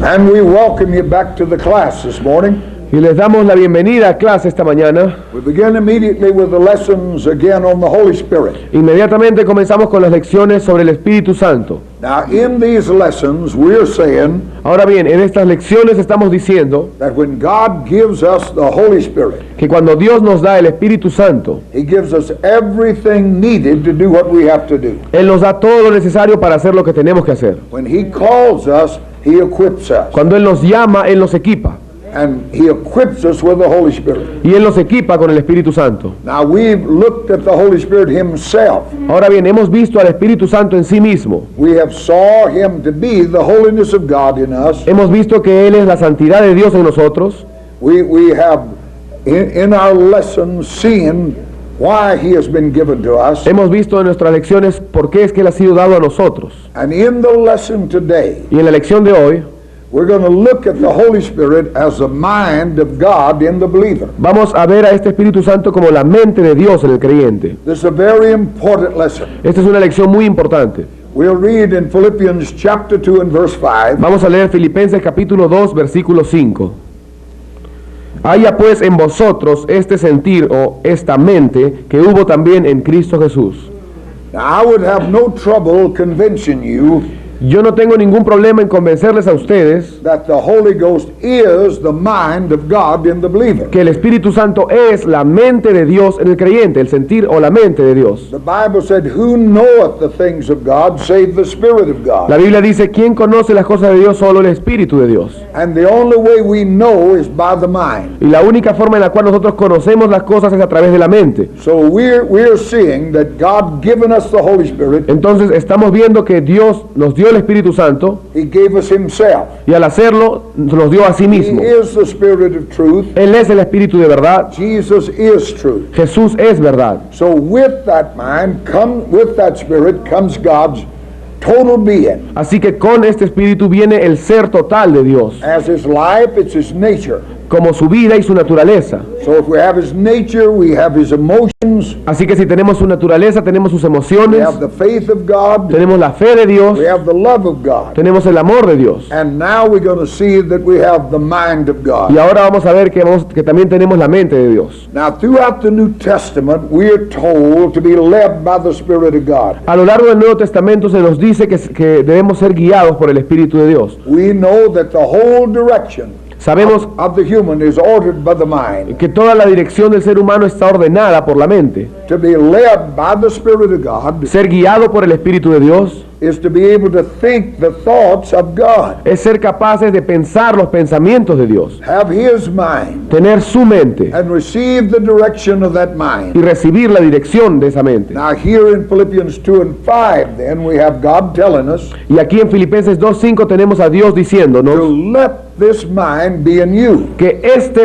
And we welcome you back to the class this morning. Y les damos la bienvenida a clase esta mañana. We begin immediately with the lessons again on the Holy Spirit. Inmediatamente comenzamos con las lecciones sobre el Espíritu Santo. Now, in these lessons, we're saying Ahora bien, en estas lecciones estamos diciendo that when God gives us the Holy Spirit, que cuando Dios nos da el Espíritu Santo, He gives us everything needed to do what we have to do. Él nos da todo lo necesario para hacer lo que tenemos que hacer. When He calls us, He equips us. Cuando Él nos llama, Él nos equipa. And He equips us with the Holy Spirit. Y Él nos equipa con el Espíritu Santo. Now, we've looked at the Holy Spirit Himself. Ahora bien, hemos visto al Espíritu Santo en sí mismo. We have saw Him to be the holiness of God in us. Hemos visto que Él es la santidad de Dios en nosotros. We have in our lessons seen why He has been given to us. Hemos visto en nuestras lecciones por qué es que Él ha sido dado a nosotros. And in the lesson today, Y en la lección de hoy we're going to look at the Holy Spirit as the mind of God in the believer. vamos a ver a este Espíritu Santo como la mente de Dios en el creyente. This is a very important lesson. Esta es una lección muy importante. We'll read in Philippians chapter 2 and verse 5. Vamos a leer Filipenses capítulo 2, versículo 5. Haya pues en vosotros este sentir o esta mente que hubo también en Cristo Jesús. Now, I would have no trouble convincing you Yo no tengo ningún problema en convencerles a ustedes that the Holy Ghost is the mind of God in the believer. que el Espíritu Santo es la mente de Dios en el creyente, el sentir o la mente de Dios. The Bible said, "Who knoweth the things of God save the Spirit of God?" La Biblia dice, ¿quién conoce las cosas de Dios? Solo el Espíritu de Dios. And the only way we know is by the mind. Y la única forma en la cual nosotros conocemos las cosas es a través de la mente. So we're seeing that God given us the Holy Spirit. Entonces estamos viendo que Dios nos dio el Espíritu Santo He gave us Himself. y al hacerlo nos dio a sí He mismo. is the Spirit of truth. Él es el Espíritu de verdad. Jesus is truth. Jesús es verdad. So with that mind, with that Spirit comes God's total being. Así que con este Espíritu viene el ser total de Dios, As His life, it's His nature. como su vida y su naturaleza. So if we have His nature, we have His emotions, Así que si tenemos su naturaleza, tenemos sus we emociones, have the faith of God, tenemos la fe de Dios, we have the love of God. tenemos el amor de Dios. And now we're going to see that we have the mind of Y God. ahora vamos a ver que también tenemos la mente de Dios. Now, throughout the New Testament, we are told to be led by the Spirit of God. A lo largo del Nuevo Testamento se nos dice que debemos ser guiados por el Espíritu de Dios. We know that the whole direction Sabemos of the human is ordered by the mind. que toda la dirección del ser humano está ordenada por la mente. To be led by the Spirit of God Ser guiado por el Espíritu de Dios is to be able to think the thoughts of God, es ser capaces de pensar los pensamientos de Dios, have His mind, tener su mente and receive the direction of that y mind. recibir la dirección de esa mente. Now, here in Philippians 2 and 5, then we have God telling us Y aquí en Filipenses 2:5 tenemos a Dios to diciéndonos let this mind be in you. que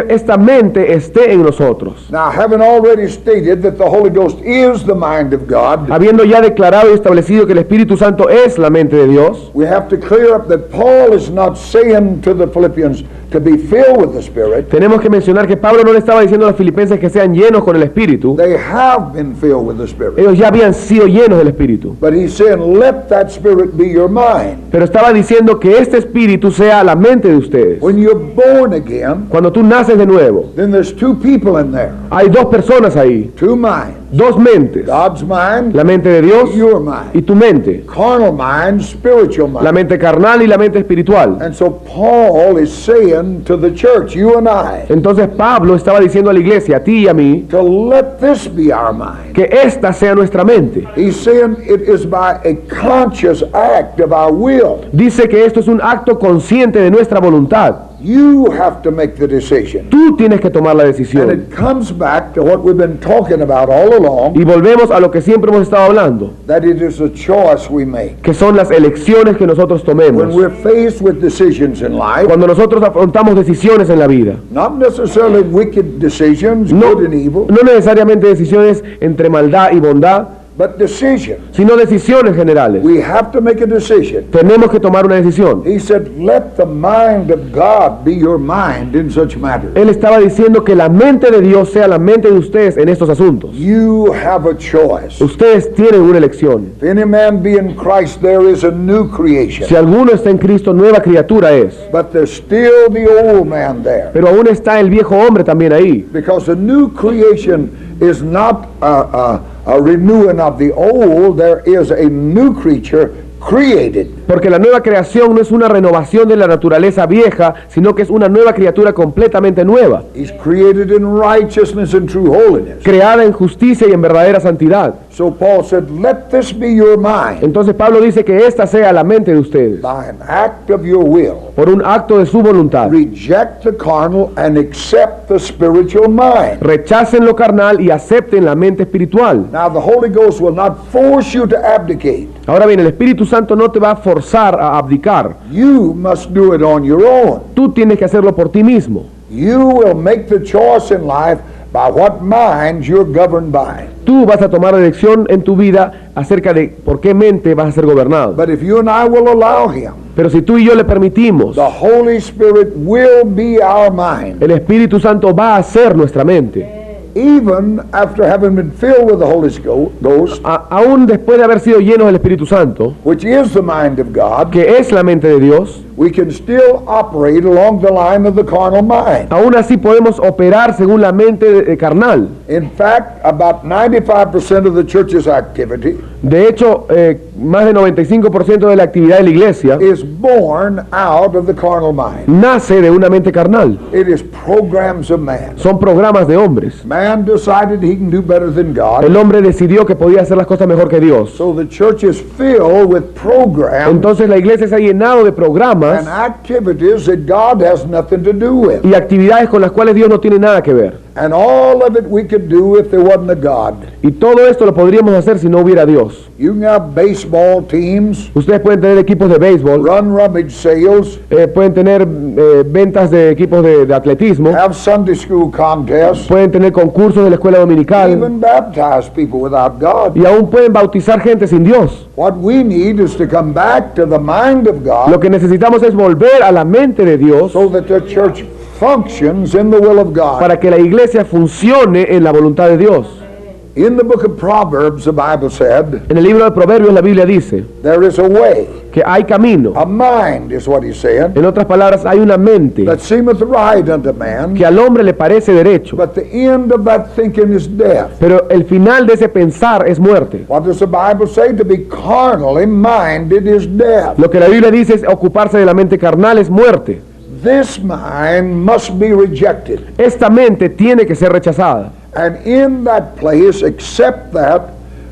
esta mente esté en nosotros. Now, having already stated that the Holy Ghost is the mind of God, Habiendo ya declarado y establecido que el Espíritu Santo es la mente de Dios, we have to clear up that Paul is not saying to the Philippians to be filled with the Spirit. tenemos que mencionar que Pablo no le estaba diciendo a los filipenses que sean llenos con el Espíritu. They have been filled with the Spirit. Ellos ya habían sido llenos del Espíritu. But he's saying, let that Spirit be your mind. Pero estaba diciendo que este Espíritu sea la mente de ustedes. When you're born again, Cuando tú naces de nuevo, then there's two people in there, hay dos personas ahí, two minds. dos mentes. God's mind, La mente de Dios your y mind. tu mente. Carnal mind, spiritual La mind. mente carnal y la mente espiritual. And so Paul is saying to the church, you and I, Entonces Pablo estaba diciendo a la iglesia, a ti y a mí, to let this be our mind. que esta sea nuestra mente. He's saying it is by a conscious act of our will. Dice que esto es un acto consciente de nuestra voluntad. You have to make the decision. Tú tienes que tomar la And decisión. it comes back to what we've been talking about all along, Y volvemos a lo que siempre hemos estado hablando, that it is a choice we make. que son las elecciones que nosotros When tomemos. we're faced with decisions in life, Cuando nosotros afrontamos decisiones en la vida, not necessarily wicked decisions, no, good and evil, no necesariamente decisiones entre maldad y bondad, but decision. sino decisiones generales. We have to make a decision. Tenemos que tomar una decisión. He said, let the mind of God be your mind in such matters. Él estaba diciendo que la mente de Dios sea la mente de ustedes en estos asuntos. You have a choice. Ustedes tienen una elección. If any man be in Christ, there is a new creation. Si alguno está en Cristo, nueva criatura es. But there's still the old man there. Pero aún está el viejo hombre también ahí. Because the new creation is not a renewing of the old, there is a new creature created. Porque la nueva creación no es una renovación de la naturaleza vieja, sino que es una nueva criatura completamente nueva, He's created in righteousness and true holiness. creada en justicia y en verdadera santidad. So Paul said, let this be your mind Entonces Pablo dice que esta sea la mente de ustedes, by an act of your will. por un acto de su voluntad. Reject the carnal and accept the spiritual mind. Rechacen lo carnal y acepten la mente espiritual. Now the Holy Ghost will not force you to abdicate. Ahora bien, el Espíritu Santo no te va a forzar a abdicar. You must do it on your own. Tú tienes que hacerlo por ti mismo. You will make the choice in life by what mind you're governed by. Tú vas a tomar la elección en tu vida acerca de por qué mente vas a ser gobernado. But if you and I will allow Him, Pero si tú y yo le permitimos, the Holy Spirit will be our mind. el Espíritu Santo va a ser nuestra mente. Even after having been filled with the Holy Ghost, Aún después de haber sido llenos del Espíritu Santo, which is the mind of God, que es la mente de Dios, we can still operate along the line of the carnal mind. aún así podemos operar según la mente carnal. In fact, about 95% of the church's activity De hecho, más del 95% de la actividad de la iglesia is born out of the carnal mind. nace de una mente carnal. It is programs of man. Son programas de hombres. Man decided he can do better than God, El hombre decidió que podía hacer las cosas mejor que Dios. so the church is filled with programs Entonces la iglesia se ha llenado de programas and activities that God has nothing to do with. y actividades con las cuales Dios no tiene nada que ver. And all of it we could do if there wasn't a God. Y todo esto lo podríamos hacer si no hubiera Dios. You can have baseball teams, Ustedes pueden tener equipos de béisbol, run rummage sales, pueden tener ventas de equipos de atletismo, have Sunday school contests, pueden tener concursos de la escuela dominical even baptize people without God. y aún pueden bautizar gente sin Dios. What we need is to come back to the mind of God Lo que necesitamos es volver a la mente de Dios so that the church functions in the will of God. para que la iglesia funcione en la voluntad de Dios. In the book of Proverbs, the Bible said, En el libro de Proverbios la Biblia dice there is a way, que hay camino. a mind is what he's saying, En otras palabras, hay una mente that seemeth right unto man, que al hombre le parece derecho, but the end of that thinking is death. pero el final de ese pensar es muerte. What does the Bible say? To be carnally minded is death. Lo que la Biblia dice es ocuparse de la mente carnal es muerte. This mind must be rejected. Esta mente tiene que ser rechazada. And in that place, accept that,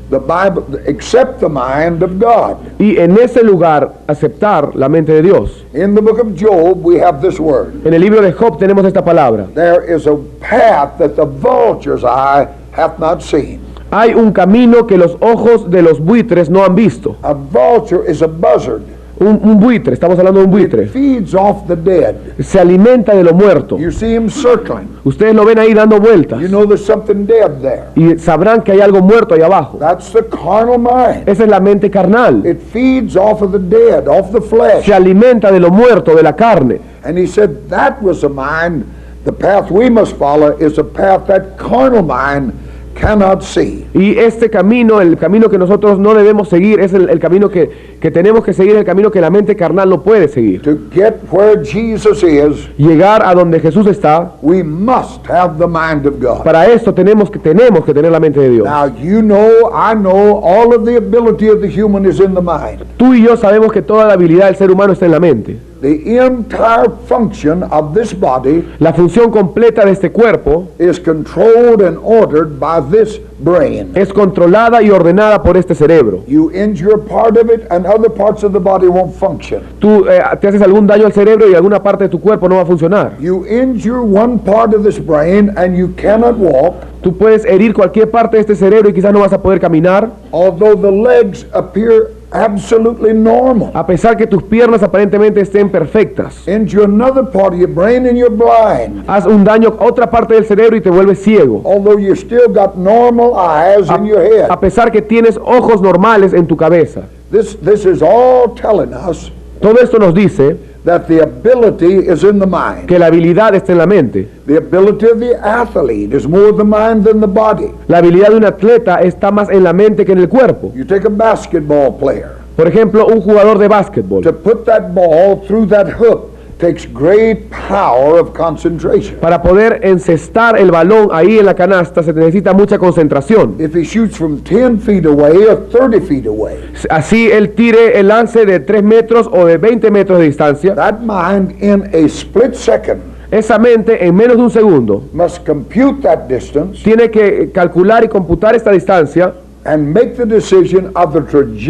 the Bible, accept the mind of God. Y en ese lugar aceptar la mente de Dios. In the book of Job, we have this word. En el libro de Job tenemos esta palabra. There is a path that the vulture's eye hath not seen. Hay un camino que los ojos de los buitres no han visto. A vulture is a buzzard. Un buitre, estamos hablando de un It buitre. feeds off the dead. Se alimenta de lo muerto. You see him circling. Ustedes lo ven ahí dando vueltas. You know there's something dead there. Y sabrán que hay algo muerto ahí abajo. That's the carnal mind. Esa es la mente carnal. It feeds off of the dead, off the flesh. Se alimenta de lo muerto, de la carne. And he said that was a mind, the path we must follow is a path that carnal mind cannot see. Y este camino, el camino que nosotros no debemos seguir, es el camino que tenemos que seguir, el camino que la mente carnal no puede seguir. To get where Jesus is, Llegar a donde Jesús está, we must have the mind of God. para esto tenemos que tener la mente de Dios. Now, you know, I know, all of the ability of the human is in the mind. Tú y yo sabemos que toda la habilidad del ser humano está en la mente. The entire function of this body La función completa de este cuerpo is controlled and ordered by this brain. es controlada y ordenada por este cerebro. You injure part of it and other parts of the body won't function. Tú te haces algún daño al cerebro y alguna parte de tu cuerpo no va a funcionar. You injure one part of this brain and you cannot walk, Tú puedes herir cualquier parte de este cerebro y quizás no vas a poder caminar, although the legs appear absolutely normal. a pesar que tus piernas aparentemente estén perfectas. Into another part of your brain and you're blind. Haz un daño a otra parte del cerebro y te vuelves ciego. Although you still got normal eyes in your head. A pesar que tienes ojos normales en tu cabeza. This is all telling us Todo esto nos dice that the ability is in the mind. que la habilidad está en la mente. The ability of the athlete is more the mind than the body. La habilidad de un atleta está más en la mente que en el cuerpo. You take a basketball player. Por ejemplo, un jugador de básquetbol. To put that ball through that hoop takes great power of concentration. Para poder encestar el balón ahí en la canasta se necesita mucha concentración. If he shoots from 10 feet away or 30 feet away, Así él tire el lance de 3 metros o de 20 metros de distancia. that mind in a split second Esa mente en menos de un segundo must compute that distance tiene que calcular y computar esta distancia and make the decision of the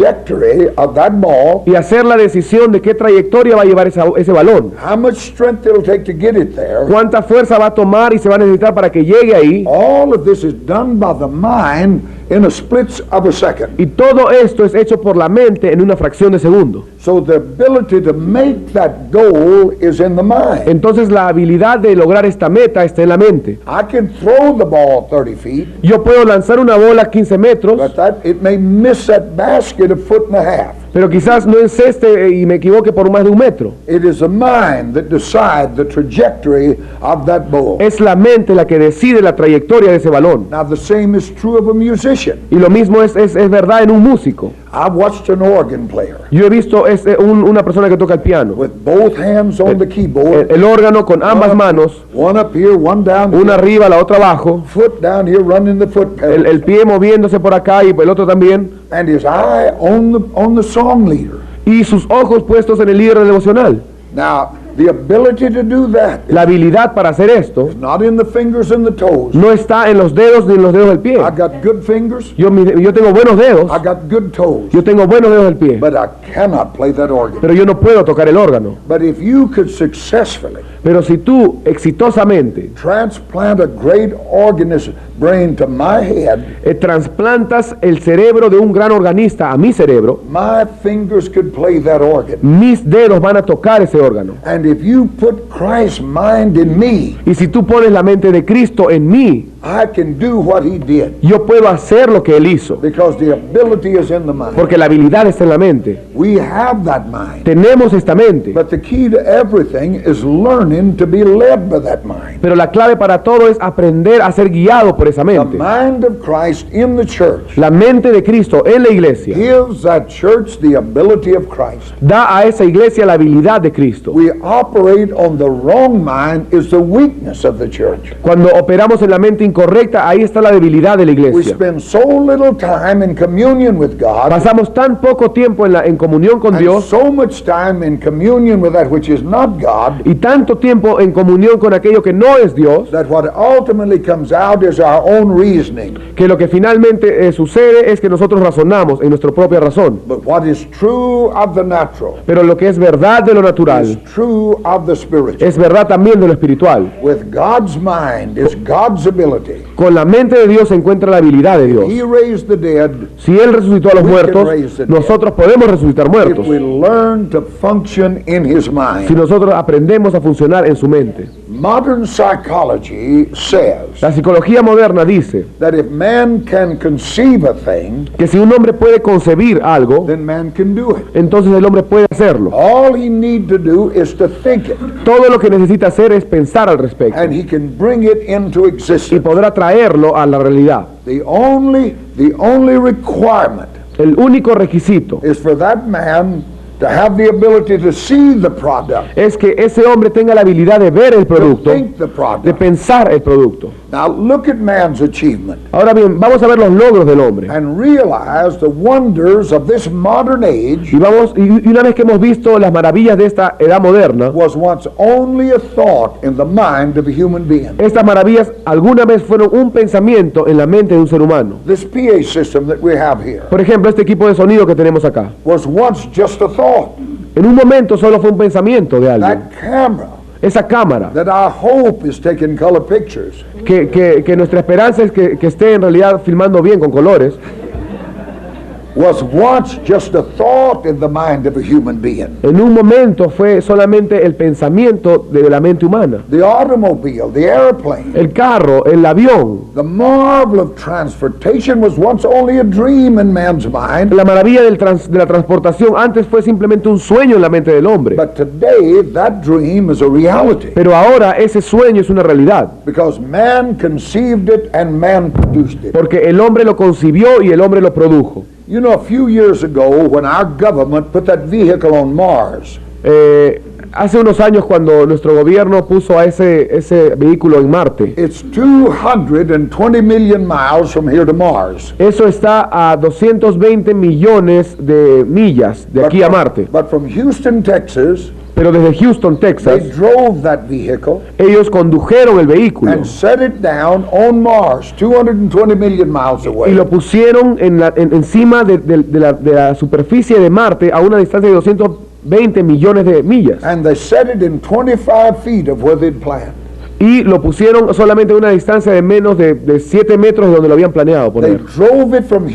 trajectory of that ball, y hacer la decisión de qué trayectoria va a llevar ese balón. how much strength it'll take to get it there. Cuánta fuerza va a tomar y se va a necesitar para que llegue ahí. All of this is done by the mind in a split of a second. Y todo esto es hecho por la mente en una fracción de segundo. So the ability to make that goal is in the mind. Entonces la habilidad de lograr esta meta está en la mente. I can throw the ball 30 feet, Yo puedo lanzar una bola a 15 metros, but it may miss that basket a foot and a half. pero quizás no enceste y me equivoque por más de 1 metro. It is the mind that decides the trajectory of that ball. Es la mente la que decide la trayectoria de ese balón. Now the same is true of a musician. Y lo mismo es verdad en un músico. I've watched an organ player Yo he visto una persona que toca el piano, with both hands on the keyboard, el órgano con ambas manos, one up here, one down una here, arriba, la otra abajo, foot down here, running the foot pedal, el pie moviéndose por acá y el otro también, and his eye on the song leader. y sus ojos puestos en el líder devocional. Now, the ability to do that La habilidad para hacer esto is not in the fingers and the toes. no está en los dedos ni en los dedos del pie. I got good fingers, Yo tengo buenos dedos, I got good toes, yo tengo buenos dedos del pie, but I cannot play that organ. pero yo no puedo tocar el órgano. But if you could successfully Pero si tú exitosamente transplant a great organism brain to my head, trasplantas el cerebro de un gran organista a mi cerebro, my fingers could play that organ. mis dedos van a tocar ese órgano. And if you put Christ's mind in me, Y si tú pones la mente de Cristo en mí, I can do what he did, yo puedo hacer lo que Él hizo, because the ability is in the mind. porque la habilidad está en la mente. We have that mind. Tenemos esta mente, But the key to everything is learning to be led by that mind. pero la clave para todo es aprender a ser guiado por esa The mente. mind of Christ in the church La mente de Cristo en la iglesia gives that church the ability of Christ. da a esa iglesia la habilidad de Cristo. We operate on the wrong mind is the weakness of the church. Cuando operamos en la mente incorrecta, ahí está la debilidad de la We iglesia. spend so little time in communion with God Pasamos tan poco tiempo en comunión con and Dios so much time in communion with that which is not God y tanto tiempo en comunión con aquello que no es Dios, that what ultimately comes out is our own reasoning. que lo que finalmente sucede es que nosotros razonamos en nuestra propia razón. But what is true of the natural Pero lo que es verdad de lo is natural true of the spiritual. es verdad también de lo espiritual. With God's mind is God's ability. Con la mente de Dios se encuentra la habilidad de Dios. He raised the dead Si Él resucitó a los We can muertos, raise the dead. nosotros podemos resucitar muertos. if we learn to function in His Si mind. nosotros aprendemos a funcionar en su mente. Modern psychology says La psicología moderna dice that if man can conceive a thing, que si un hombre puede concebir algo, then man can do it. entonces el hombre puede hacerlo. All he need to do is to think it, Todo lo que necesita hacer es pensar al respecto and he can bring it into y existence. podrá traerlo a la realidad. The only requirement El único requisito is for that man to have the ability to see the product, es que ese hombre tenga la habilidad de ver el to producto, think the de product. pensar el producto. Now look at man's achievement Ahora bien, vamos a ver los logros del hombre. and realize the wonders of this modern age Y una vez que hemos visto las maravillas de esta edad moderna, was once only a thought in the mind of a human being. estas maravillas alguna vez fueron un pensamiento en la mente de un ser humano. This PA system that we have here Por ejemplo, este equipo de sonido que tenemos acá. was once just a thought. En un momento solo fue un pensamiento de alguien. That camera Esa cámara, that I hope is taking color pictures que nuestra esperanza es que esté en realidad filmando bien con colores, was once just a thought in the mind of a human being. En un momento fue solamente el pensamiento de la mente humana. The automobile, the airplane, El carro, el avión, the marvel of transportation was once only a dream in man's mind. la maravilla de la transportación antes fue simplemente un sueño en la mente del hombre. But today, that dream is a reality. Pero ahora ese sueño es una realidad. Because man conceived it and man produced it. Porque el hombre lo concibió y el hombre lo produjo. You know, a few years ago, when our government put that vehicle on Mars, Hace unos años cuando nuestro gobierno puso a ese vehículo en Marte, it's 220 million miles from here to Mars. eso está a 220 millones de millas de aquí a Marte. But from Houston, Texas, Pero desde Houston, they Texas, drove that vehicle ellos condujeron el vehículo and set it down on Mars, 220 million miles y away. lo pusieron encima de la superficie de Marte a una distancia de 220 millones de millas. And they set it in 25 feet of where they'd planned. Y lo pusieron solamente a una distancia de menos de 7 metros de donde lo habían planeado They poner. drove it from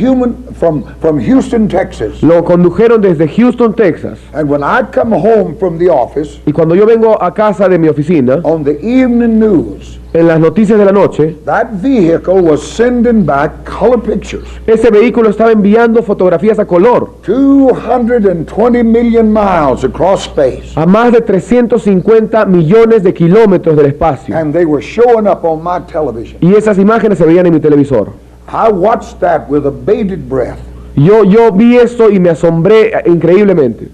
Houston, Texas. Lo condujeron desde Houston, Texas. And when I come home from the office, Y cuando yo vengo a casa de mi oficina, on the evening news, en las noticias de la noche, that vehicle was sending back color pictures. ese vehículo estaba enviando fotografías a color 220 million miles across space. a más de 350 millones de kilómetros del espacio. And they were showing up on my television. Y esas imágenes se veían en mi televisor. I watched that with a bated breath. Yo vi esto y me asombré increíblemente.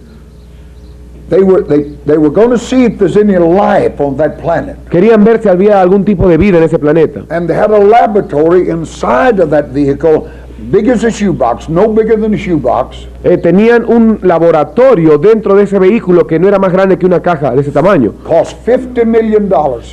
They were going to see if there's any life on that planet. Querían ver si había algún tipo de vida en ese planeta. And they had a laboratory inside of that vehicle, big as a shoebox, no bigger than a shoebox. Tenían un laboratorio dentro de ese vehículo que no era más grande que una caja de ese tamaño, Cost $50 million.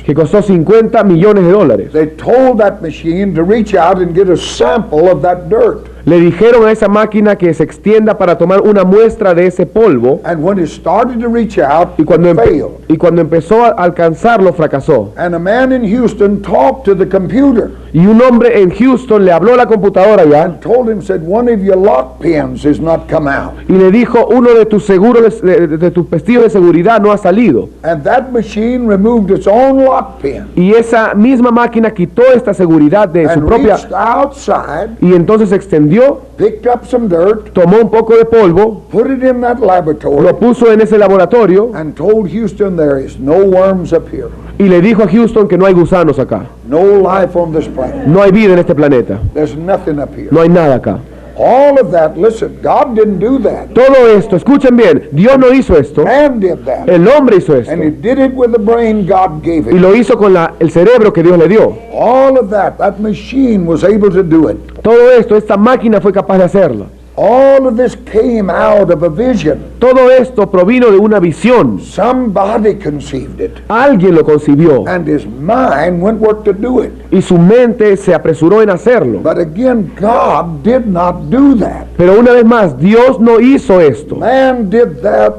que costó 50 millones de dólares. They told that machine to reach out and get a sample of that dirt. Le dijeron a esa máquina que se extienda para tomar una muestra de ese polvo And when it started to reach out, y cuando, it failed. y cuando empezó a alcanzarlo fracasó. And a man in Houston talked to the computer, Y un hombre en Houston le habló a la computadora ya told him, said, one of your lock pins has not come out. y le dijo, uno de tus seguros de tus vestidos de seguridad no ha salido. And that machine removed its own lock pin Y esa misma máquina quitó esta seguridad de su and propia reached outside, y entonces extendió, picked up some dirt, tomó un poco de polvo, put it in that laboratory, lo puso en ese laboratorio and told Houston there is no worms up here, y le dijo a Houston que no hay gusanos acá, no life on this planet. no hay vida en este planeta, There's nothing up here. no hay nada acá. All of that, listen, God didn't do that. Todo esto, escuchen bien, Dios no hizo esto, Man did that. el hombre hizo esto And he did it with the brain God gave y him. lo hizo con el cerebro que Dios le dio. All of that machine was able to do it. Todo esto, esta máquina fue capaz de hacerlo. All of this came out of a vision. Todo esto provino de una visión. Somebody conceived it, Alguien lo concibió and his mind went work to do it. y su mente se apresuró en hacerlo. But again, God did not do that. Pero una vez más, Dios no hizo esto. Man did that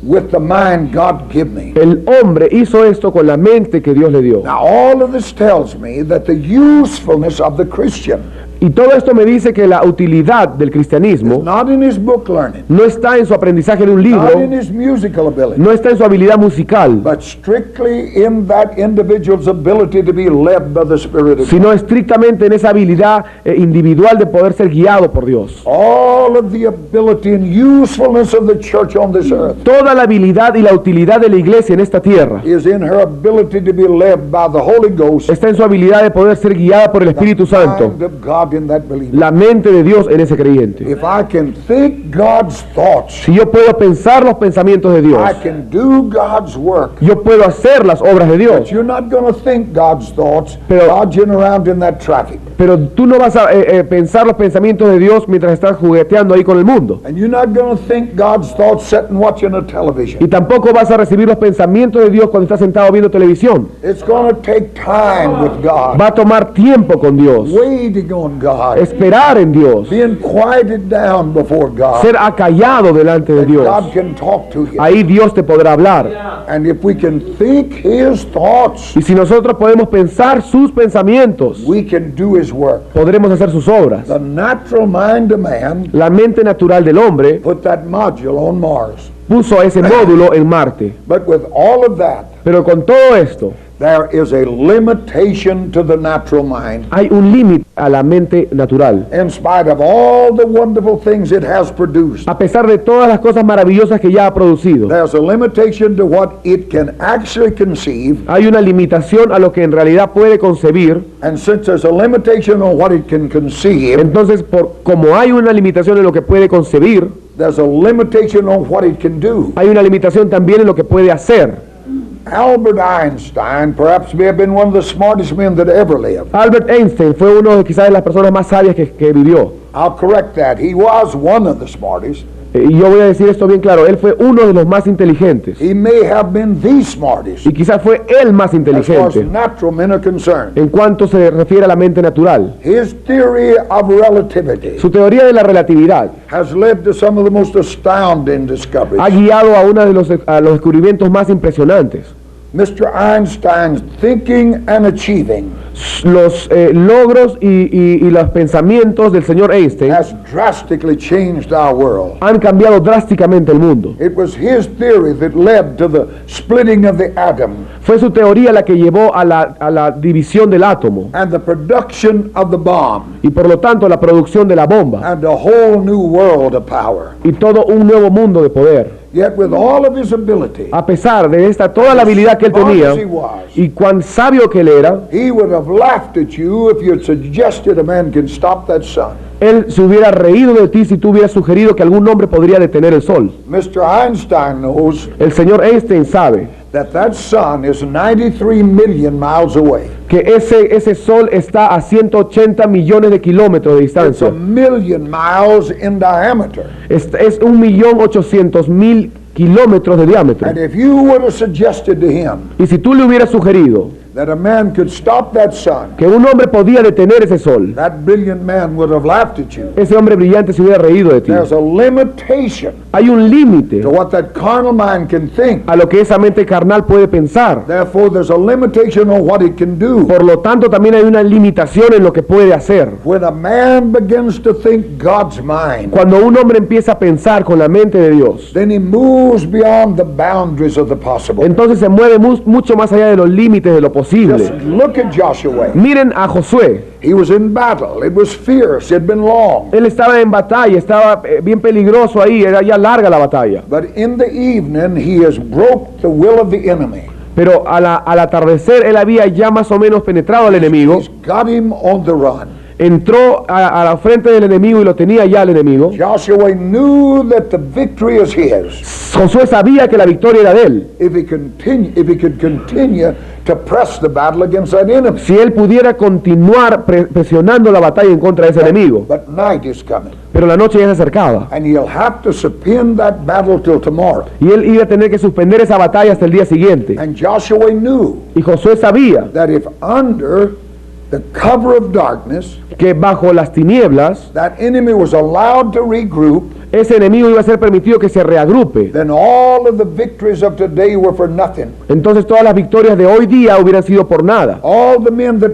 with the mind God gave me. El hombre hizo esto con la mente que Dios le dio. Now, all of this tells me that the usefulness of the Christian Y todo esto me dice que la utilidad del is cristianismo not in his book learning, no está en su aprendizaje de un not in libro, his musical ability, no está en su habilidad musical, but strictly in that individual's ability to be led by the Spirit of God. sino estrictamente en esa habilidad individual de poder ser guiado por Dios. All of the ability and usefulness of the church on this earth Toda la habilidad y la utilidad de la iglesia en esta tierra is in her ability to be led by the Holy Ghost, está en su habilidad de poder ser guiada por el Espíritu Santo, mind of God in that believer. la mente de Dios en ese creyente. If I can think God's thoughts, Si yo puedo pensar los pensamientos de Dios, I can do God's work. yo puedo hacer las obras de But Dios, you're not going to think God's thoughts Pero- dodging around in that traffic. pero tú no vas a pensar los pensamientos de Dios mientras estás jugueteando ahí con el mundo. And you're not going to think God's thoughts sitting watching a television. Y tampoco vas a recibir los pensamientos de Dios cuando estás sentado viendo televisión. It's going to take time with God, Va a tomar tiempo con Dios, waiting on God, esperar en Dios, being quieted down before God, ser acallado delante de Dios. God can talk to you. Ahí Dios te podrá hablar. And if we can think His thoughts, Y si nosotros podemos pensar sus pensamientos, we can do His work. podremos hacer sus obras. The natural mind of man La mente natural del hombre put that module on Mars. puso ese módulo en Marte. But with all of that, Pero con todo esto, there is a limitation to the natural mind. hay un límite a la mente natural. In spite of all the wonderful things it has produced, A pesar de todas las cosas maravillosas que ya ha producido, there's a limitation to what it can actually conceive. hay una limitación a lo que en realidad puede concebir. And since there's a limitation on what it can conceive, Entonces, como hay una limitación en lo que puede concebir, there's a limitation on what it can do. hay una limitación también en lo que puede hacer. Albert Einstein perhaps may have been one of the smartest men that ever lived. Albert Einstein fue uno de quizás de las personas más sabias que vivió. I'll correct that. He was one of the smartest. Y yo voy a decir esto bien claro, él fue uno de los más inteligentes. He may have been the smartest Y quizás fue el más as far as inteligente natural men are concerned. en cuanto se refiere a la mente natural. His theory of relativity Su teoría de la relatividad has led to some of the most astounding ha discoveries. guiado a uno de los descubrimientos más impresionantes. Mr. Einstein's thinking and achieving Los logros y los pensamientos del señor Einstein has drastically changed our world. han cambiado drásticamente el mundo. It was his theory that led to the splitting of the atom Fue su teoría la que llevó a la división del átomo and the production of the bomb y por lo tanto la producción de la bomba and a whole new world of power. y todo un nuevo mundo de poder. Yet with all of his ability, A pesar de toda la habilidad que él tenía y cuán sabio que él era, he would have laughed at you if you had suggested a man can stop that sun. él se hubiera reído de ti si tú hubieras sugerido que algún hombre podría detener el sol. Mr. Einstein knows El señor Einstein sabe that sun is 93 million miles away. que ese sol está a 180 millones de kilómetros de It's a distancia. million miles in diameter. Es 1.800.000 kilómetros de diámetro. And if you would have suggested to him Y si tú le hubieras sugerido that a man could stop that sun, que un hombre podía detener ese sol, that brilliant man would have laughed at you. ese hombre brillante se hubiera reído de ti. There's a limitation Hay un límite to what that carnal mind can think. a lo que esa mente carnal puede pensar. Therefore, there's a limitation on what it can do. Por lo tanto, también hay una limitación en lo que puede hacer. When a man begins to think God's mind, Cuando un hombre empieza a pensar con la mente de Dios, then he moves beyond the boundaries of the possible. entonces se mueve mucho más allá de los límites de lo posible. Just look at Joshua. Miren a Josué. He was in battle. It was fierce. It had been long. Él estaba en batalla, estaba bien peligroso ahí, era ya larga la batalla. But in the evening, he has broke the will of the enemy. Pero al atardecer él había ya más o menos penetrado al enemigo, He's got him on the run. entró a la frente del enemigo y lo tenía ya el enemigo. Joshua knew that the victory is his Josué sabía que la victoria era de él. if he could continue to press the battle against that enemy. Si él pudiera continuar presionando la batalla en contra de ese enemigo. But night is coming, Pero la noche ya se acercaba. and he'll have to suspend that battle till tomorrow. Y él iba a tener que suspender esa batalla hasta el día siguiente. And Joshua knew Y Josué sabía that if under the cover of darkness, que bajo las tinieblas, that enemy was allowed to regroup, ese enemigo iba a ser permitido que se reagrupe. then all of the victories of today were for nothing. Entonces todas las victorias de hoy día hubieran sido por nada. All the men that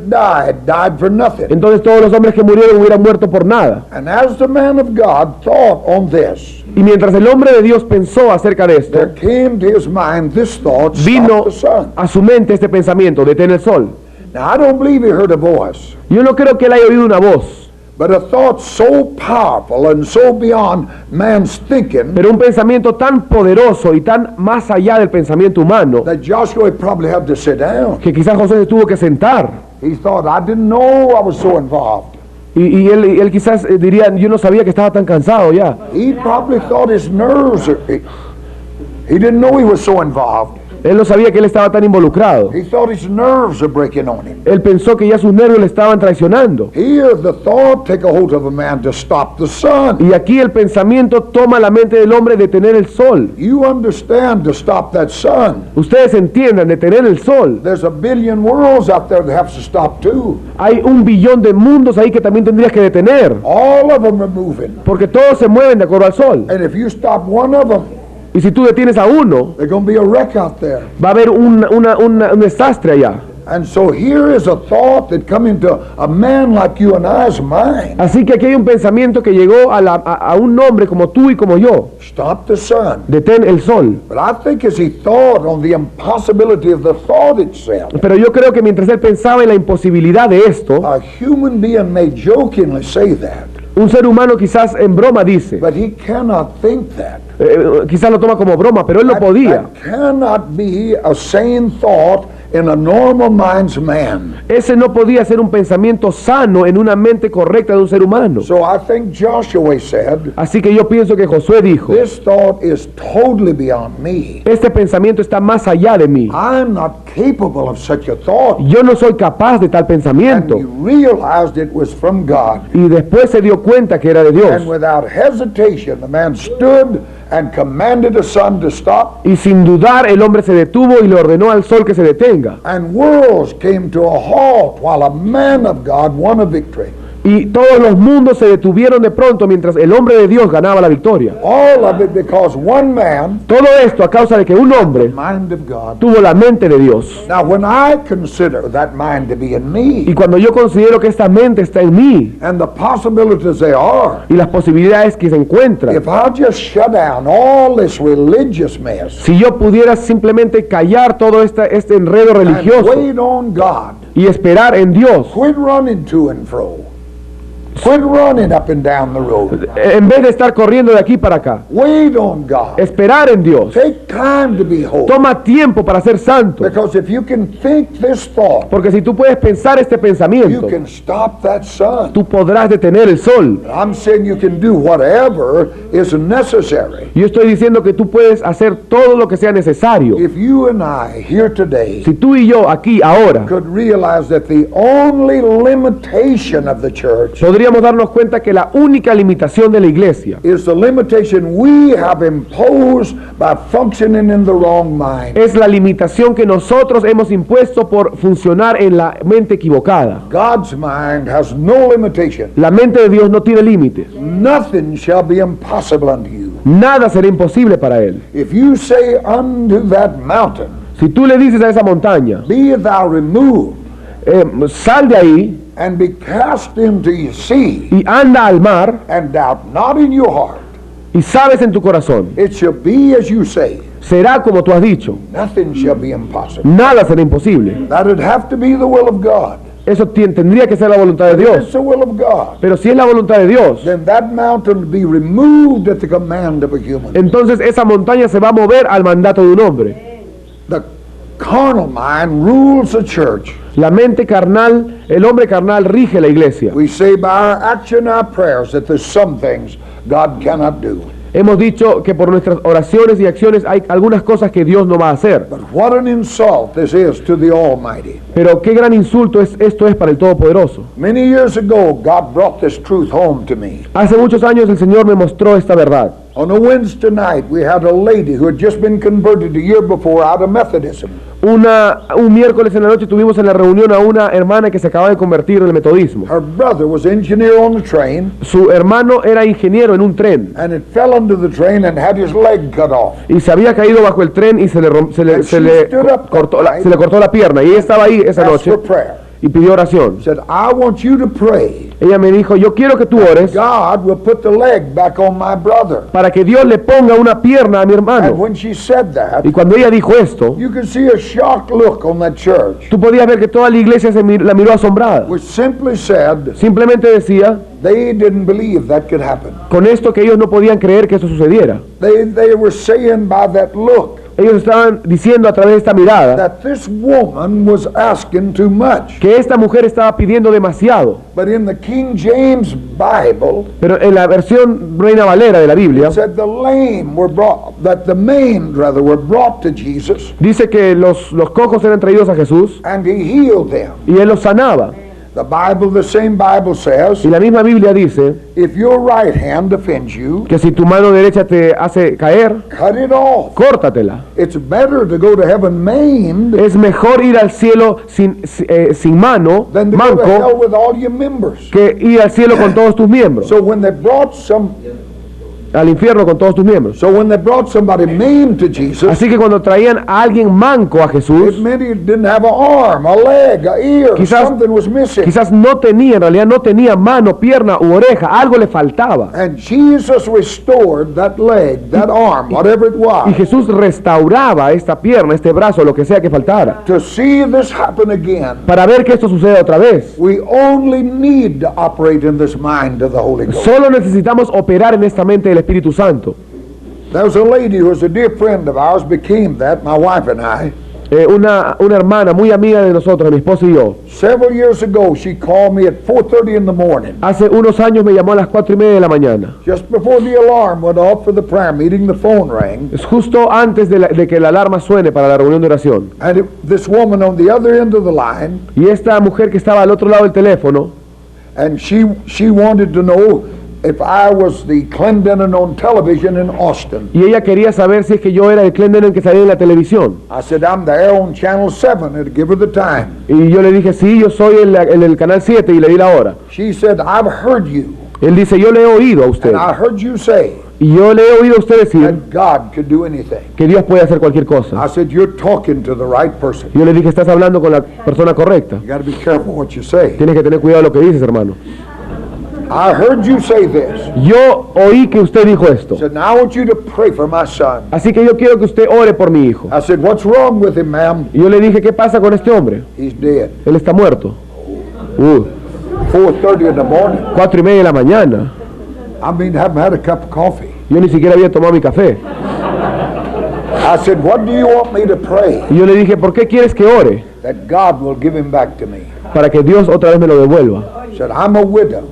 died for nothing. Entonces todos los hombres que murieron hubieran muerto por nada. And as the man of God thought on this, Y mientras el hombre de Dios pensó acerca de esto, there came to his mind this thought, vino stop the sun. a su mente este pensamiento, detén el sol. Now I don't believe he heard a voice, Yo no creo que él haya oído una voz, but a thought so powerful and so beyond man's thinking pero un pensamiento tan poderoso y tan más allá del pensamiento humano that Joshua probably had to sit down. que quizás José se tuvo que sentar. He thought, I didn't know I was so involved. Y él quizás diría, yo no sabía que estaba tan cansado ya. He probably thought his nerves, he didn't know he was so involved. Él no sabía que él estaba tan involucrado. He thought his nerves are breaking on him. Él pensó que ya sus nervios le estaban traicionando. Here the thought take a hold of a man to stop the sun. Y aquí el pensamiento toma la mente del hombre de detener el sol. You understand, to stop that sun. Ustedes entiendan, detener el sol. There's a billion worlds out there that have to stop too. Hay 1 billón de mundos ahí que también tendrías que detener. All of them are moving. Porque todos se mueven de acuerdo al sol. And if you stop one of them, Y si tú detienes a uno, there's going to be a wreck out there. va a haber un desastre allá. And so here is a thought that come into a man like you and I's mind. Así que aquí hay un pensamiento que llegó a un hombre como tú y como yo. Stop the sun. Detén el sol. But I think as he thought on the impossibility of the thought itself, Pero yo creo que mientras él pensaba en la imposibilidad de esto, a human being may jokingly say that, un ser humano quizás en broma dice, but he cannot think that. quizás lo toma como broma, pero él lo podía. That cannot be a sane thought in a normal mind's man. Ese no podía ser un pensamiento sano en una mente correcta de un ser humano. So I think Joshua said, Así que yo pienso que Josué dijo, this thought is totally beyond me. este pensamiento está más allá de mí. I'm not capable of such a thought. Yo no soy capaz de tal And pensamiento. he realized it was from God. Y después se dio cuenta que era de And Dios. without hesitation, the man stood and commanded the sun to stop. Y sin dudar el hombre se detuvo y le ordenó al sol que se detenga. And worlds came to a halt while a man of God won a victory. Y todos los mundos se detuvieron de pronto mientras el hombre de Dios ganaba la victoria. All of it because one man, Todo esto a causa de que un hombre mind of God. tuvo la mente de Dios. Now when I consider that mind to be in Y me, cuando yo considero que esta mente está en mí and the possibilities they are, y las posibilidades que se encuentran, if I'll just shut down all this religious mess si yo pudiera simplemente callar todo este enredo and religioso wait on God, y esperar en Dios, quit running to and fro, quit running up and down the road, en vez de estar corriendo de aquí para acá, wait on God, esperar en Dios, take time to be holy, toma tiempo para ser santo, because if you can think this thought, porque si tú puedes pensar este you pensamiento, can stop that sun. tú podrás detener el sol. I'm saying you can do whatever is necessary. Yo estoy diciendo que tú puedes hacer todo lo que sea necesario. If you and I here today Si tú y yo aquí ahora could realize that the only limitation of the church podríamos darnos cuenta que la única limitación de la iglesia is the limitation we have imposed by functioning in the wrong mind. es la limitación que nosotros hemos impuesto por funcionar en la mente equivocada. God's mind has no limitation. La mente de Dios no tiene límites. Nothing shall be impossible unto you. Nada será imposible para Él. If you say unto that mountain, Si tú le dices a esa montaña, be thou removed sal de ahí and be cast into the sea, y anda al mar, and doubt not in your heart, y sabes en tu corazón, it shall be as you say. será como tú has dicho. Nothing shall be impossible. Nada será imposible. That'd have to be the will of God. Eso tendría que ser la voluntad de If Dios. it's the will of God, Pero si es la voluntad de Dios, then that mountain will be removed at the command of a human. entonces esa montaña se va a mover al mandato de un hombre. The carnal mind rules the church. La mente carnal, el hombre carnal rige la iglesia. We say by our action, our prayers, that there's some things God cannot do. Hemos dicho que por nuestras oraciones y acciones hay algunas cosas que Dios no va a hacer. But what an insult this is to the Almighty. Pero qué gran insulto esto es para el Todopoderoso. Many years ago, God brought this truth home to me. Hace muchos años el Señor me mostró esta verdad. On a Wednesday night, we had a lady who had just been converted a year before out of Methodism. Un miércoles en la noche tuvimos en la reunión a una hermana que se acaba de convertir en el metodismo. Her brother was engineer on the train, Su hermano era ingeniero en un tren and it fell under the train and had his leg cut off. y se había caído bajo el tren y se le cortó la pierna, y ella estaba ahí esa Asked noche for prayer. y pidió oración. Said, I want you to pray. Ella me dijo, yo quiero que tú ores God will put the leg back on my brother. para que Dios le ponga una pierna a mi And hermano. when she said that, Y cuando ella dijo esto, you could see a shocked look on that church, tú podías ver que toda la iglesia la miró asombrada. which simply said Simplemente decía they didn't believe that could happen. con esto que ellos no podían creer que eso sucediera. They were saying by that look, ellos estaban diciendo a través de esta mirada that this woman was asking too much. que esta mujer estaba pidiendo demasiado. But in the King James Bible, Pero en la versión Reina Valera de la Biblia it said the lame were brought, that the maimed rather were brought to Jesus, dice que los cojos eran traídos a Jesús and he healed them. y él los sanaba. The Bible, the same Bible says, Y la misma Biblia dice if your right hand offends you, que si tu mano derecha te hace caer, cut it off. córtatela. It's better to go to heaven maimed Es mejor ir al cielo sin mano, than to go to hell manco, with all your members. que ir al cielo con todos tus miembros, So when they brought al infierno con todos tus miembros. somebody maimed to Jesus, Así que cuando traían a alguien manco a it Jesús, meant he didn't have an arm, a leg, a ear, Quizás- something was missing. quizás no tenía, en realidad no tenía mano, pierna u oreja, algo le faltaba. And Jesus restored that leg, that arm, whatever it Y was. Jesús restauraba esta pierna, este brazo, lo que sea que faltara. To see this happen again, Para ver que esto suceda otra vez, we only need to operate in this mind of the Holy Ghost. solo necesitamos operar en esta mente del Espíritu Santo. There was a lady who was a dear friend of ours, became that, my wife and I. Una hermana muy amiga de nosotros, mi esposa y yo, Several years ago, she called me at 4:30 in the morning, hace unos años me llamó a las 4:30 de la mañana. just before the alarm went off for the prayer meeting. The phone rang, Es justo antes de que la alarma suene para la reunión de oración. and this woman on the other end of the line, Y esta mujer que estaba al otro lado del teléfono, and she wanted to know if I was the Clendenin on television in Austin. y ella quería saber si es que yo era el Clendenin que salía en la televisión. I said, I'm there on Channel 7, and give her the time. Y yo le dije, sí, yo soy el canal 7 y le di la hora. She said, I've heard you, Él dice, yo le he oído a usted. and I heard you say Y yo le he oído a usted decir that God could do anything. que Dios puede hacer cualquier cosa. I said, you're talking to the right person. Yo le dije, estás hablando con la persona correcta. You got to be careful what you say. Tienes que tener cuidado de lo que dices, hermano. I heard you say this. Yo oí que usted dijo esto. I said, now I want you to pray for my son. Así que yo quiero que usted ore por mi hijo. I said, what's wrong with him, ma'am? Y yo le dije, ¿qué pasa con este hombre? He's dead. Él está muerto. 4:30 in the morning. 4:30 de la mañana. I mean, haven't had a cup of coffee. Yo ni siquiera había tomado mi café. I said, what do you want me to pray? Y yo le dije, ¿por qué quieres que ore? That God will give him back to me. Para que Dios otra vez me lo devuelva. I said, I'm a widow.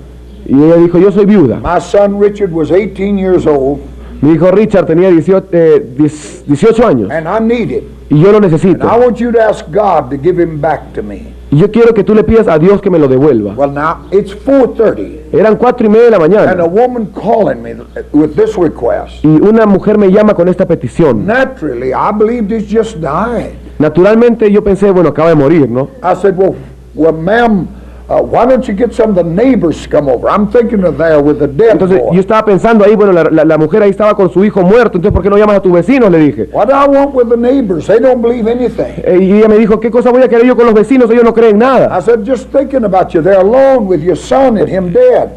Y ella dijo, yo soy viuda. My son Richard was 18 years old, Mi hijo Richard tenía 18 años. and I need it. Y yo lo And necesito. I want you to ask God to give him back to me. Y yo quiero que tú le pidas a Dios que me lo devuelva. Well, now, it's 4:30, Eran 4:30 de la and a mañana. woman calling me with this request. Y una mujer me llama con esta petición. Naturally, I believed he's just died. Naturalmente yo pensé, bueno, acaba de morir, ¿no? I said, well, ma'am, why don't you get some of the neighbors to come over? I'm thinking of there with the dead Entonces yo boy. estaba pensando ahí, bueno, la mujer ahí estaba con su hijo muerto, entonces ¿por qué no llamas a tus vecinos? Le dije. What do I want with the neighbors? They don't believe anything. Y ella me dijo, ¿qué cosa voy a querer yo con los vecinos? Ellos no creen nada. I said, just thinking about you. They're alone with your son and him dead.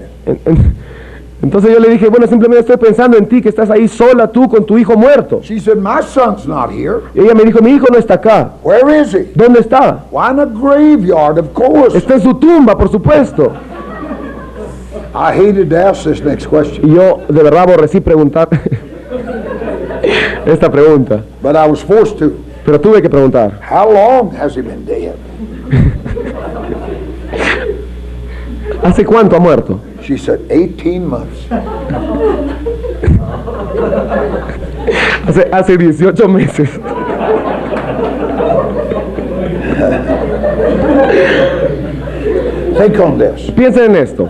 Entonces yo le dije, bueno, simplemente estoy pensando en ti, que estás ahí sola tú con tu hijo muerto. She said, my son's not here. Y ella me dijo, mi hijo no está acá. Where is he? ¿Dónde está? Why in a graveyard, of course. Está en su tumba, por supuesto. I hated to ask this next question, Y yo de verdad aborrecí preguntar esta pregunta, but I was forced to. pero tuve que preguntar. How long has he been dead? ¿Hace cuánto ha muerto? She said, 18 months. Hace 18 meses. Think on this. Piensen en esto.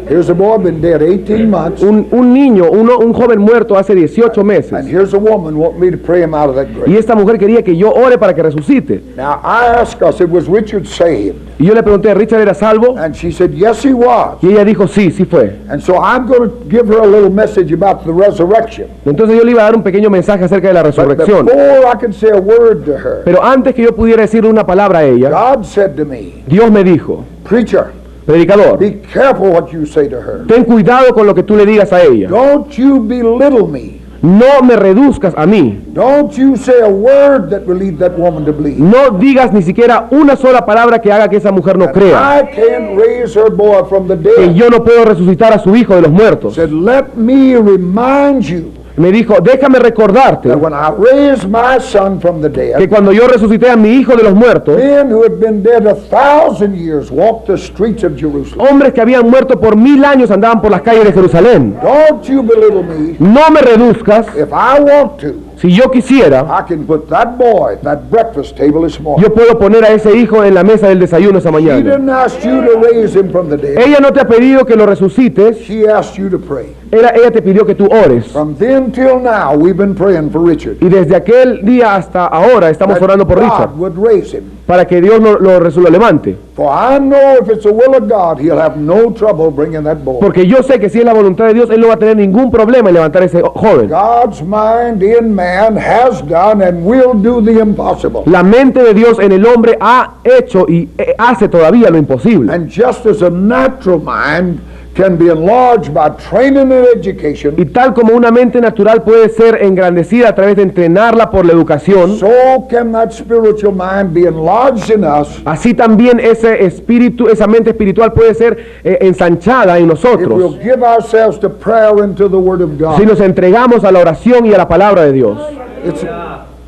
Here's a boy been dead 18 months, Un niño, un joven muerto hace 18 and meses. here's a woman wanting me to pray him out of that grave. Y esta mujer quería que yo ore para que resucite. Now, I asked her, I said, was Richard saved? Y yo le pregunté, ¿Richard era salvo? And she said, yes, he was. Y ella dijo, sí, sí fue. And so I'm going to give her a little message about the resurrection. Entonces yo le iba a dar un pequeño mensaje acerca de la But resurrección. before I could say a word to her, Pero antes que yo pudiera decirle una palabra a ella, God said to me, Dios me dijo, preacher, predicador, be careful what you say to her. ten cuidado con lo que tú le digas a ella. Don't you belittle me. No me reduzcas a mí. Don't you say a word that will lead that woman to believe. No digas ni siquiera una sola palabra que haga que esa mujer no crea. I can't raise her boy from the Que dead. yo no puedo resucitar a su hijo de los muertos. Said, let me remind you Me dijo, déjame recordarte that when I raised my son from the que dead, cuando yo resucité a mi hijo de los muertos, men who had been dead 1,000 years walked the streets of Jerusalem. hombres que habían muerto por 1000 años andaban por las calles de Jerusalén. Don't you belittle me. No me reduzcas. If I want to, Si yo quisiera, I can put that boy at that breakfast table this morning. yo puedo poner a ese hijo en la mesa del desayuno esa She mañana. didn't ask you to raise him from the dead. Ella no te ha pedido que lo resucites, She asked you to pray. ella te pidió que tú ores. From then till now, we've been praying for Richard. Y desde aquel día hasta ahora estamos That orando por Richard, God would raise him. para que Dios lo levante. For I know if it's the will of God, he'll have no trouble bringing that boy. Porque yo sé que si es la voluntad de Dios, Él no va a tener ningún problema en levantar a ese joven. God's mind in man has done and will do the impossible. La mente de Dios en el hombre ha hecho y hace todavía lo imposible. And just as a natural mind can be enlarged by training and education, Y tal como una mente natural puede ser engrandecida a través de entrenarla por la educación, so can that spiritual mind be enlarged in us así también ese espíritu, esa mente espiritual puede ser ensanchada en if nosotros. we'll give ourselves to prayer and to the Word of Si God. nos entregamos a la oración y a la palabra de Dios.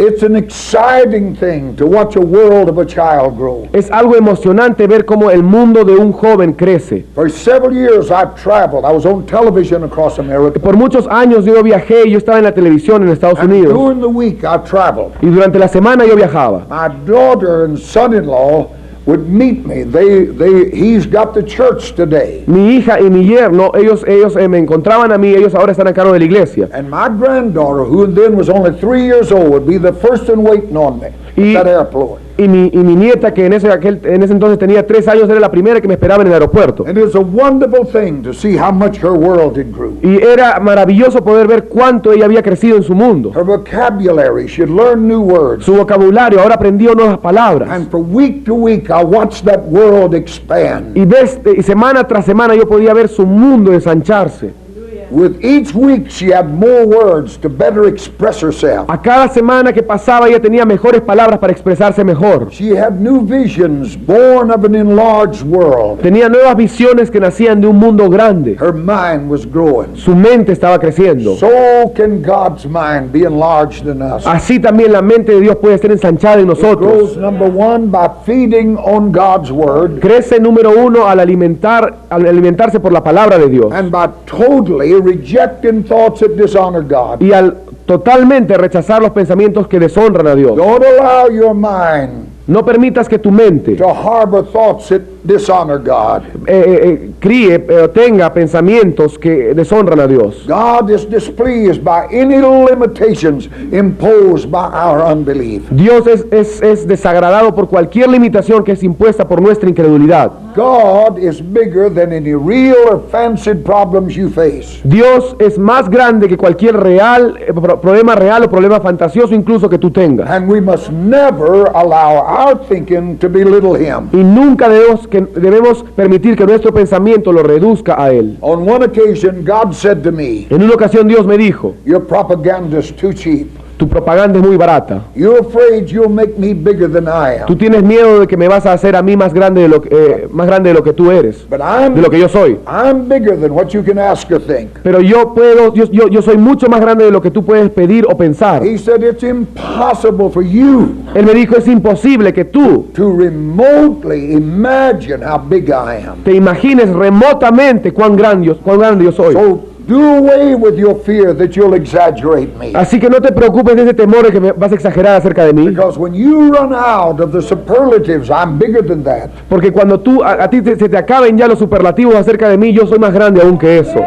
It's an exciting thing to watch a world of a child grow. Es algo emocionante ver cómo el mundo de un joven crece. For several years I've traveled. I was on television across America. Por muchos años yo viajé y yo estaba en la televisión en Estados And Unidos. during the week I traveled. Y durante la semana yo viajaba. My daughter and son-in-law would meet me. He's got the church today. Mi hija y mi yerno, ellos me encontraban a mí, ellos ahora están a cargo de la iglesia. And my granddaughter, who then was only 3 years old, would be the first in waiting on me Y- at that airport. Y mi nieta, que en ese entonces tenía 3 años, era la primera que me esperaba en el aeropuerto. And it was a wonderful thing to see how much her world had grew. Y era maravilloso poder ver cuánto ella había crecido en su mundo. Her vocabulary, she'd learned new words. Su vocabulario, ahora aprendió nuevas palabras. And from week to week, I watched that world expand. Y semana tras semana yo podía ver su mundo ensancharse. With each week, she had more words to better express herself. A cada semana que pasaba ella tenía mejores palabras para expresarse mejor. She had new visions born of an enlarged world. Tenía nuevas visiones que nacían de un mundo grande. Her mind was growing. Su mente estaba creciendo. So can God's mind be enlarged in us. Así también la mente de Dios puede ser ensanchada en It grows, nosotros. number one, by feeding on God's word Crece, número uno, al alimentarse por la palabra de Dios. and by totally rejecting thoughts that dishonor God. Y al totalmente rechazar los pensamientos que deshonran a Dios. Don't allow your mind No permitas que tu mente to harbor thoughts that dishonor God. tenga pensamientos que deshonran a Dios. God is displeased by any limitations imposed by our unbelief. Dios es desagradado por cualquier limitación que es impuesta por nuestra incredulidad. God is bigger than any real or fancied problems you face. Dios es más grande que cualquier problema real o problema fantasioso incluso que tú tengas. And we must never allow our thinking to belittle Him. Y nunca debemos permitir que nuestro pensamiento lo reduzca a Él. On one occasion, God said to me, En una ocasión Dios me dijo, "Your propaganda is too cheap. tu propaganda es muy barata. You're afraid you'll make me bigger than I Tú am. tienes miedo de que me vas a hacer a mí más grande de lo que tú eres, But de lo que yo soy. I'm bigger than what you can ask or think." Pero yo soy mucho más grande de lo que tú puedes pedir o pensar. He said, "It's impossible for you Él me dijo, es imposible que tú to remotely imagine how big I am. te imagines remotamente cuán grande yo soy. So do away with your fear that you'll exaggerate me. Así que no te preocupes de ese temor de que me vas a exagerar acerca de mí. Because when you run out of the superlatives, I'm bigger than that. Porque cuando a ti se te acaben ya los superlativos acerca de mí, yo soy más grande aún que eso.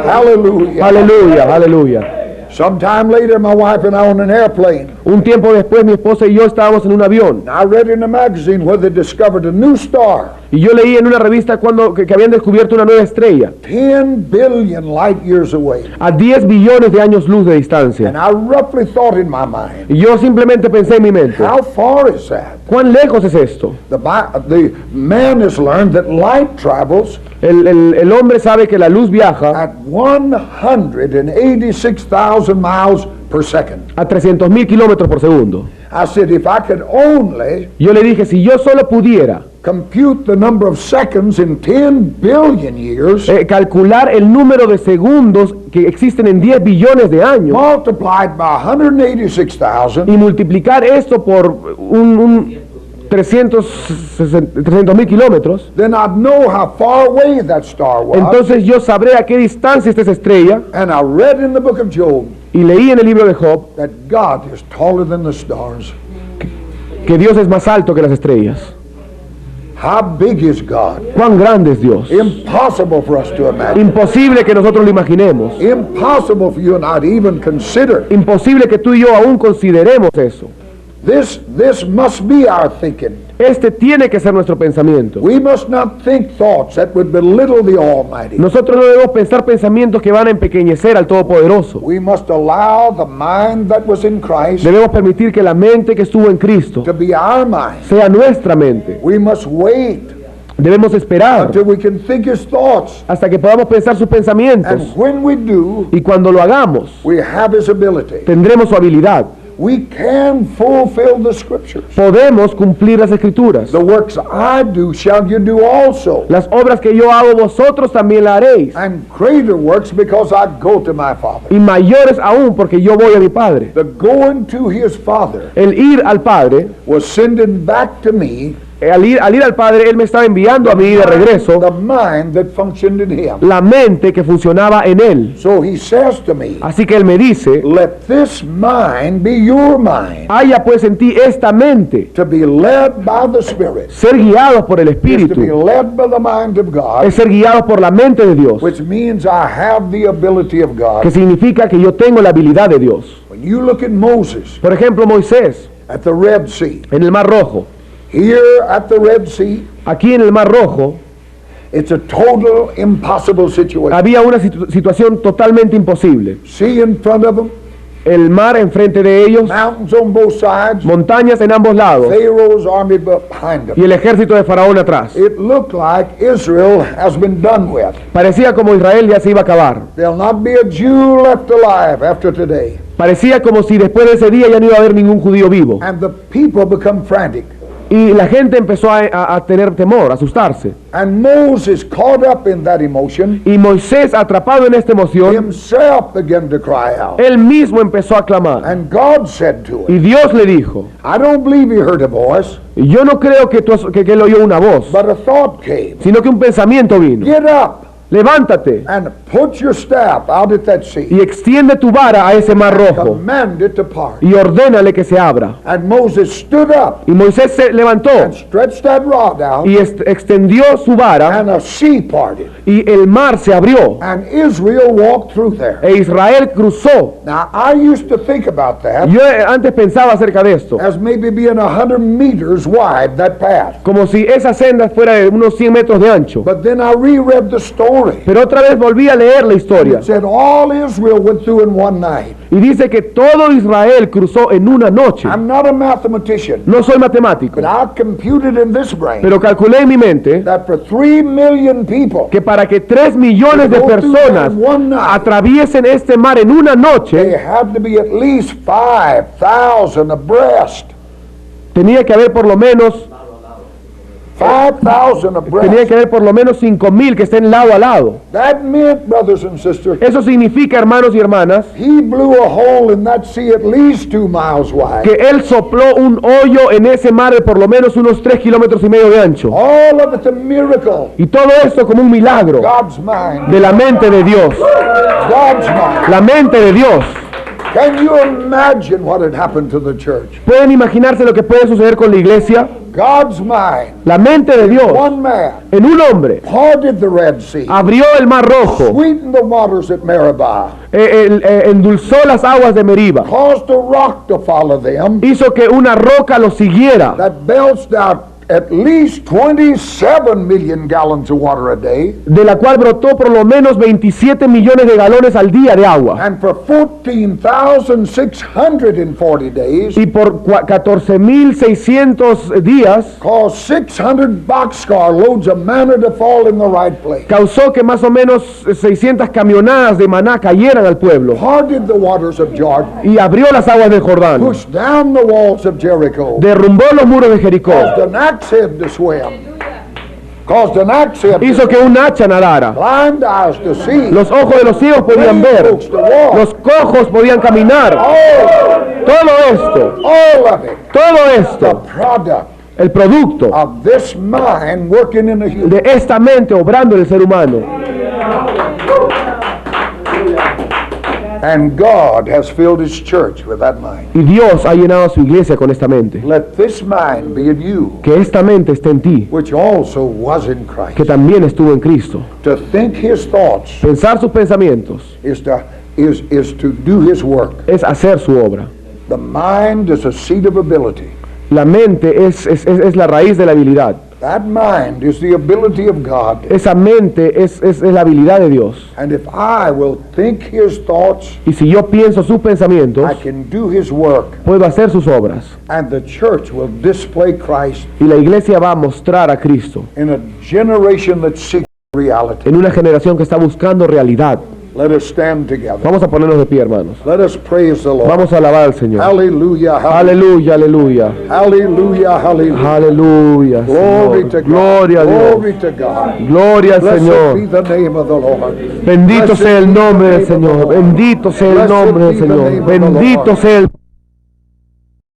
Hallelujah. Aleluya, aleluya. Sometime later, my wife and I on an airplane. Un tiempo después mi esposa y yo estábamos en un avión. I read in a magazine where they discovered a new star, Y yo leí en una revista que habían descubierto una nueva estrella 10 billion light years away. a 10 billones de años luz de distancia. And I roughly thought in my mind, Y yo simplemente pensé en mi mente, how far is that? ¿cuán lejos es esto? The man has learned that light travels El hombre sabe que la luz viaja at 186,000 miles per second. a 300.000 kilómetros por segundo. I said, if I could only Yo le dije, si yo solo pudiera compute the number of seconds in 10 billion years, calcular el número de segundos que existen en 10 billones de años multiplied by 186,000, y multiplicar esto por 300.000 kilómetros, then I'd know how far away that star was. entonces yo sabré a qué distancia está esa estrella. And I read in the book of Job Y leí en el libro de Job that God is taller than the stars. que Dios es más alto que las estrellas. How big is God? ¿Cuán grande es Dios? Impossible for us to imagine. Imposible que nosotros lo imaginemos. Impossible for you and I to even consider. Imposible que tú y yo aún consideremos eso. This must be our thinking. Este tiene que ser nuestro pensamiento. We must not think thoughts that would belittle the Almighty. Nosotros no debemos pensar pensamientos que van a empequeñecer al Todopoderoso. We must allow the mind that was in Christ Debemos permitir que la mente que estuvo en Cristo to be our mind. sea nuestra mente. We must wait Debemos esperar until we can think His thoughts. hasta que podamos pensar sus pensamientos. And when we do, Y cuando lo hagamos, we have His ability. tendremos su habilidad. We can fulfill the Scriptures. Podemos cumplir las Escrituras. The works I do shall you do also. Las obras que yo hago, vosotros también las haréis. And greater works because I go to my Father. Y mayores aún, porque yo voy a mi Padre. The going to His Father El ir al Padre, was sending back to me al ir al Padre, Él me estaba enviando a mí de regreso the mind that functioned in Him. la mente que funcionaba en Él. So He says to me, Así que Él me dice, let this mind be your mind, haya pues en ti esta mente, to be led by the Spirit, ser guiados por el is to be Espíritu, led by the mind of God, es ser guiados por la mente de Dios, which means I have the ability of que God. significa que yo tengo la habilidad de Dios. When you look at Moses Por ejemplo, Moisés, at the Red Sea, en el Mar Rojo. here at the Red Sea, Aquí en el Mar Rojo it's a total impossible situation. había una situación totalmente imposible. Sea in front of them, El mar enfrente de ellos, mountains on both sides, montañas en ambos lados Pharaoh's army behind y them. el ejército de Faraón atrás. It looked like Israel has been done with. Parecía como Israel ya se iba a acabar. There'll not be a Jew left alive after today. Parecía como si después de ese día ya no iba a haber ningún judío vivo. And the people become frantic. Y la gente empezó a tener temor, a asustarse. And Moses, caught up in that emotion, Y Moisés, atrapado en esta emoción, himself began to cry out. él mismo empezó a clamar. And God said to Y him, Dios le dijo, I don't believe he heard a voice, yo no creo que él oyó una voz, but a thought came. sino que un pensamiento vino. Get up Levántate and put your staff out at that sea. y extiende tu vara a ese mar rojo Command it to part. y ordénale que se abra. And Moses stood up Y Moisés se levantó and stretched that rod out, y extendió su vara and a sea parted. y el mar se abrió And Israel walked through there. e Israel cruzó. Now, I used to think about that Yo antes pensaba acerca de esto, as maybe being 100 meters wide, that path. como si esa senda fuera de unos 100 metros de ancho. But then I reread the story. Pero otra vez volví a leer la historia It said all Israel went through in one night. y dice que todo Israel cruzó en una noche. I'm not a mathematician, No soy matemático, but I computed in this brain pero calculé en mi mente that for 3 million people, que para que 3 millones de personas atraviesen este mar en una they noche, had to be at least 5,000 abreast. tenía que haber por lo menos 5,000 tenía abreast. que haber por lo menos 5.000 que estén lado a lado. That meant, brothers and sisters, Eso significa, hermanos y hermanas, he blew a hole in that sea at least 2 miles wide. que él sopló un hoyo en ese mar de por lo menos unos 3,5 kilómetros de ancho. All of it's a miracle. Y todo esto como un milagro God's mind. de la mente de Dios. God's mind. La mente de Dios. Can you imagine what had happened to the church? ¿Pueden imaginarse lo que puede suceder con la iglesia? God's mind. La mente de Dios One man en un hombre parted the Red Sea, abrió el mar rojo, sweetened the waters at Meribah, endulzó las aguas de Meriba, caused a rock to follow them hizo que una roca los siguiera, that belched out at least 27 million gallons of water a day, de la cual brotó por lo menos 27 millones de galones al día de agua. and for 14,640 days Y por 14.600 días caused 600 boxcar loads of manna to fall in the right place, causó que más o menos 600 camionadas de maná cayeran al pueblo parted the waters of Jordan, y abrió las aguas del Jordán, pushed down the walls of Jericho, derrumbó los muros de Jericó, caused an axe head to swim. Caused an axe head to Hizo que un hacha nadara. blind eyes to see. Los ojos de los ciegos podían ver. Los cojos podían caminar. Todo esto, All of it. todo The esto, product el producto of this mind working in the human. de esta mente obrando en el ser humano. And God has filled His church with that mind. Y Dios ha llenado a su iglesia con esta mente. Let this mind be in you, Que esta mente esté en ti, which also was in Christ. que también estuvo en Cristo. To think His thoughts Pensar sus pensamientos is to do His work. es hacer su obra. The mind is a seat of ability. La mente es la raíz de la habilidad. That mind is the ability of God. Esa mente es la habilidad de Dios. And if I will think His thoughts, Y si yo pienso sus pensamientos, I can do His work. puedo hacer sus obras. And the church will display Christ Y la iglesia va a mostrar a Cristo in a generation that seeks reality. en una generación que está buscando realidad. Let us stand together. Vamos a ponernos de pie, hermanos. Let us praise the Lord. Vamos a alabar al Señor. Hallelujah, hallelujah, Aleluya, aleluya. hallelujah, hallelujah. Aleluya, Glory Señor. to God. Gloria a Dios. Glory to God. Gloria al Blessed be Señor. the name of the Lord. Bendito Blessed sea el be the nombre del name of the Señor. Lord. Bendito sea el Blessed nombre del be the Señor. name of the Bendito Lord. sea el